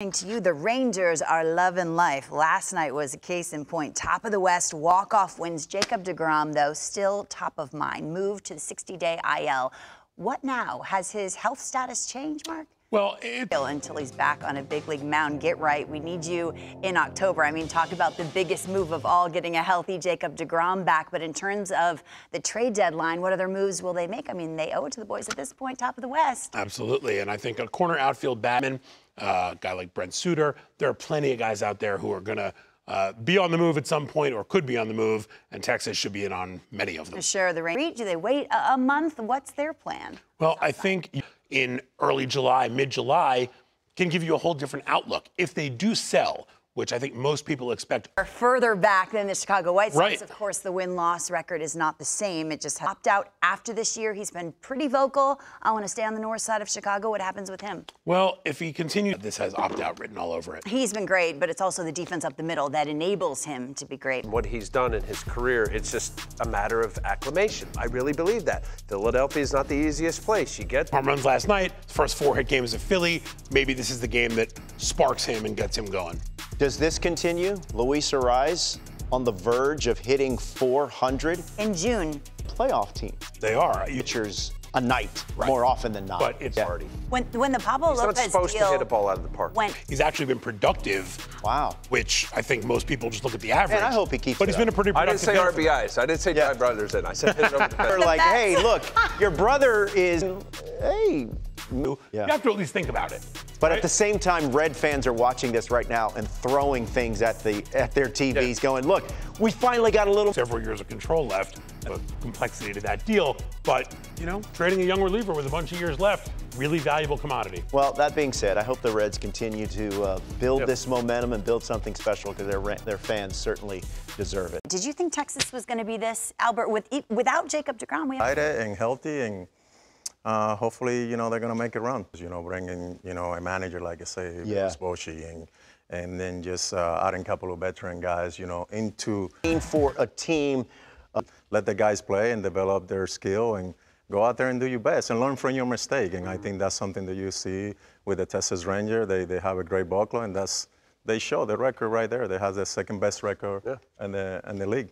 To you, the Rangers are loving life. Last night was a case in point. Top of the West, walk-off wins. Jacob deGrom, though, still top of mind. Moved to the 60-day IL. What now? Has his health status changed, Mark? Well, until he's back on a big league mound. Get right. We need you in October. I mean, talk about the biggest move of all, getting a healthy Jacob deGrom back. But in terms of the trade deadline, what other moves will they make? I mean, they owe it to the boys at this point, top of the West. Absolutely. And I think a corner outfield batman, a guy like Brent Suter, there are plenty of guys out there who are going to be on the move at some point or could be on the move, and Texas should be in on many of them. Sure, the Rangers, do they wait a month? What's their plan? Well, I think in early July, mid-July, can give you a whole different outlook. If they do sell, which I think most people expect. Further back than the Chicago White Sox, right. Of course, the win-loss record is not the same. It just hopped out after this year. He's been pretty vocal. I want to stay on the north side of Chicago. What happens with him? Well, if he continues, this has opt-out written all over it. He's been great, but it's also the defense up the middle that enables him to be great. What he's done in his career, it's just a matter of acclimation. I really believe that. Philadelphia is not the easiest place. You get home runs last night. His first 4 hit games of Philly. Maybe this is the game that sparks him and gets him going. Does this continue? Luis Ariz on the verge of hitting 400 in June. Playoff team. They are. Pitchers a night more often than not. But it's already. When the Pablo he's Lopez not supposed deal to hit a ball out of the park. He's actually been productive. Wow. Which I think most people just look at the average. And I hope he keeps. But he's been a pretty productive. I didn't say RBIs. I didn't say drive brothers in. I said hit it over the fence. They're like, hey, look, your brother is. Hey. You have to at least think about it. But at the same time, Red fans are watching this right now and throwing things at their TVs, going, look, we finally got a little. Several years of control left, the complexity to that deal. But, you know, trading a young reliever with a bunch of years left, really valuable commodity. Well, that being said, I hope the Reds continue to build this momentum and build something special, because their fans certainly deserve it. Did you think Texas was going to be this, Albert, without Jacob deGrom? And healthy, and hopefully, you know, they're going to make it run. You know, bringing, you know, a manager like I say, Bochy, and then just adding a couple of veteran guys, you know, into for a team. Let the guys play and develop their skill and go out there and do your best and learn from your mistake. And I think that's something that you see with the Texas Rangers. They have a great ball club, and they show the record right there. They have the second best record in the league.